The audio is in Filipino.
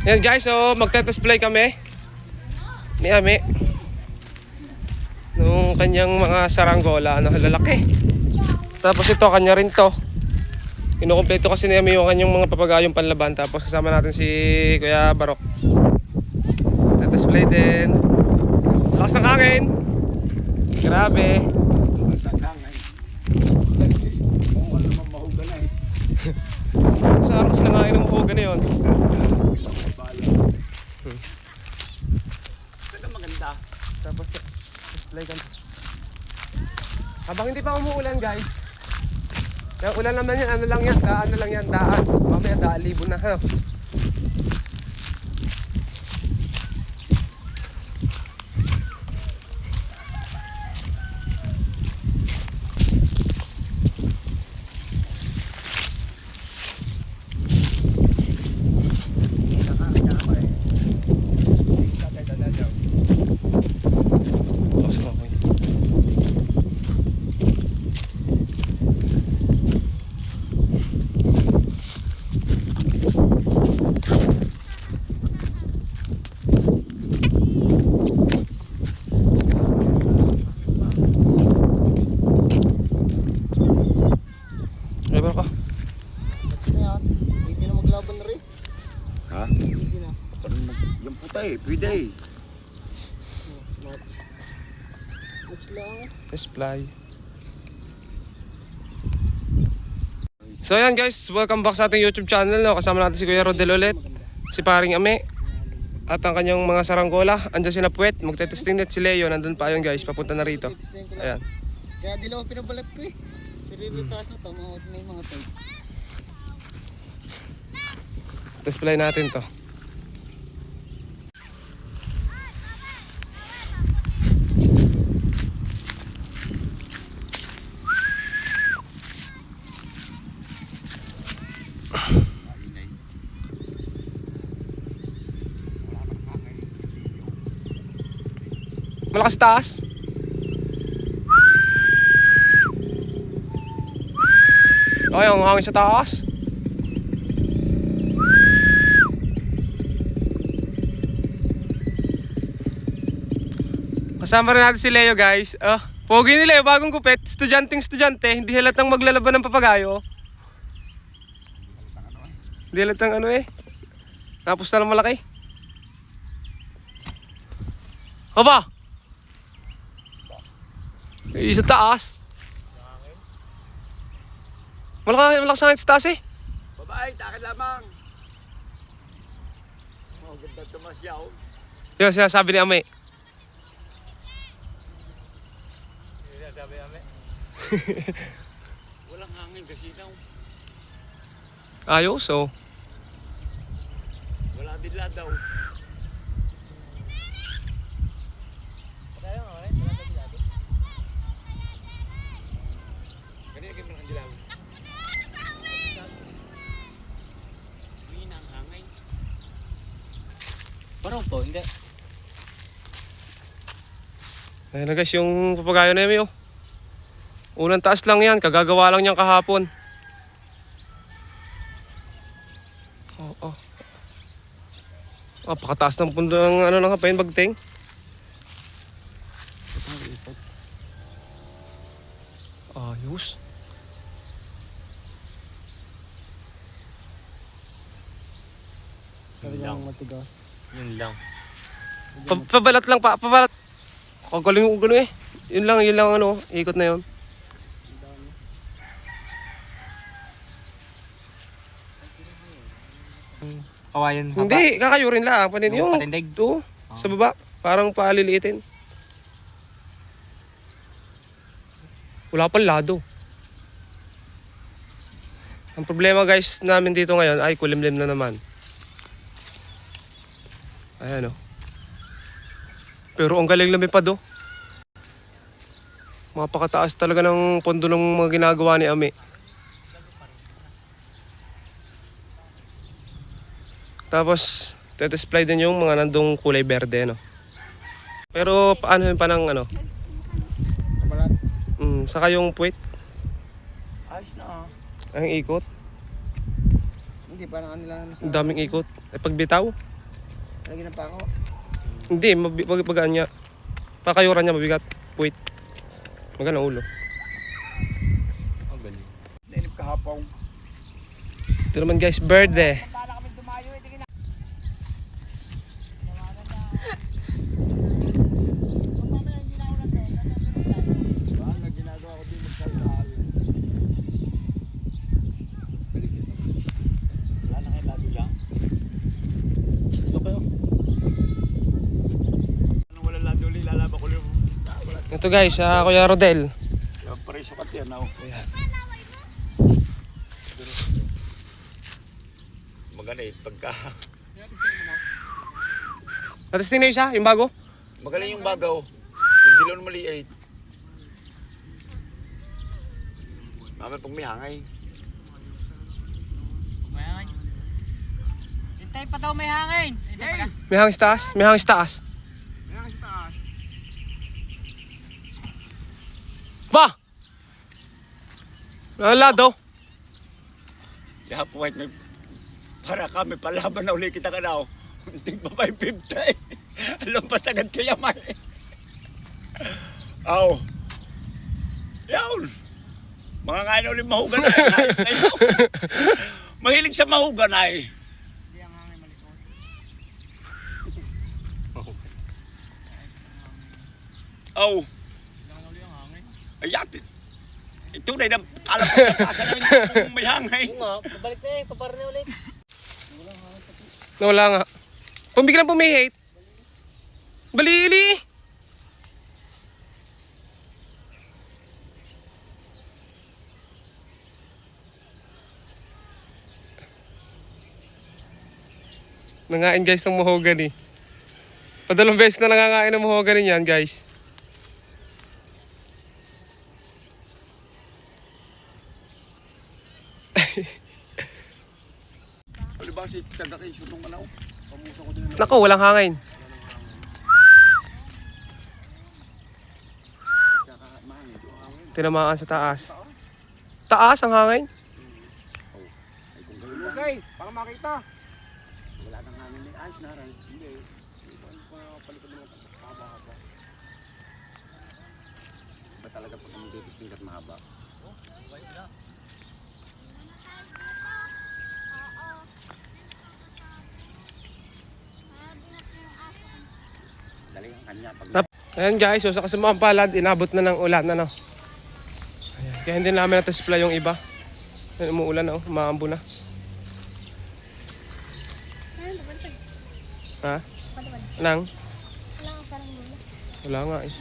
Yan guys, so magte-display kami ni Ami nung kanyang mga saranggola na lalaki. Tapos ito, kanya rin to. Kinukumpleto kasi ni Ami yung kanyang mga papagayong panlaban. Tapos kasama natin si Kuya Barok. Te-display din. Lakas ng hangin. Grabe. Lakas ng hangin. Kung ano naman mahuga na eh. Sa araw sila nga ng mahuga na yun. Ito maganda. Tapos display kami. Habang hindi pa umuulan guys. Yung ulan naman yan, ano lang yan, daan. Mamaya daan, libo na ha. Ha? Yung puta eh, pwede eh. Display. So ayan guys, welcome back sa ating YouTube channel. No? Kasama natin si Kuya Rodel ulit, si Paring Ami, at ang kanyang mga saranggola. Andiyan si Napuet, magte-testing net si Leo. Nandun pa yun guys, papunta na rito. Ayan. Kaya di lang ako pinabalat ko eh. Sarili taso, tama may mga tayo. Display natin to. Malakas taas. Okay, ang hangin sa taas. Kasama rin natin si Leo guys. Pogi ni Leo, bagong kupit. Estudyante, hindi halatang maglalaban ng papagayo. Hindi halatang ano eh. Tapos na lang malaki. Aba! Sa taas. Malakas hangin sa taas eh. Babae, takit lamang. Oh, ganda tumasyaw. Yun, sinasabi ni Ame. Sabi namin. Walang hangin kasi daw. Ayos oh. Wala din la daw. Kanina kayo mga dilaw. Hindi na ang hangin. Parang po, hindi. Ayun na guys, yung papagayo na yun oh. Unang taas lang yan, kagagawa lang niyang kahapon. Oh. Pakataas ng pundo ng ano ng kapain bagting. Ayos. Sabi lang matigas. Yun lang. Pabalat lang pa, pabalat. Kagaling ko gano'n eh. Yun lang ano, ikot na yun. Kawayan Hindi, kakayurin lang. Panin yung patindig? ito, sa baba. Parang paliliitin. Wala pang lado. Ang problema guys namin dito ngayon ay kulimlim na naman. Ayan o. Pero ang galing lumipad o. Mapakataas talaga ng pondo ng mga ginagawa ni Ami. Tapos, te-display din yung mga nandong kulay berde, no? Pero paano yun pa ng ano? Kabalat. Saka yung puwit, Ayos na ah. ang ikot. Hindi, parang ano lang. Ang daming ikot. Pagbitaw, Lagyan ng pako. Hindi, magaan niya. Pakayuran niya mabigat. Puwit. Magaan ang ulo. Ang galing. Nainip kahapon. Ito naman guys, bird eh. Wala, ginagawa ko din magsasabi. Wala na kayo lado dyan. Ito kayo. Anong wala lado ulit, lalaba ko lang. Wala. Ito guys, Kuya Rodel. Yung preso ka yan, ako. Magaling, pagka... Natisting na yun siya, yung bago. Magaling yung bagaw. Yung dilaw na maliit. Mamay pag may hangay. May hangin. Hintay pa daw may hangin. Hintay pa ka. May hangis taas, may hangis taas. Ba! Wala daw. Kaya po, may para kami palaban na uli kita ka daw. Hindi pa 550. Alam pa sagad kaya may. Aw. Yawn. Mga nga na ulit mahugan na. Mahilig sa mahugan ay. Hindi ang hangin malikot. Aw. Kailangan uli ang hangin. Ay yatin. Ito na yung alam ko na kasa na yung may hangay. Oo nga, pabalik na eh. Pabar na ulit. Nawala nga. Kung biglang pumihit. Balili! Nangain guys ng mahogany. Padalong beses na nangangain ng mahogany yan guys. Ano ba si Tagakay sutong manaw? Pamuso ko din. Nako, walang hangin. Tinamaan sa taas. Taas ang hangin? Lusay, para makita. Wala nang hangin ni ayos na rin. Hindi. Ito ang palitan mo haba-haba. Ba talaga pag kami dito tingkat mahaba? Dali ang kanya pag Ayan guys, so sa kasamaang palad, inabot na ng ulan, ano. Ayan, kaya hindi namin natisplay yung iba. Ayan, umuulan na, umaambo na. Ha? Nang? Wala nga eh.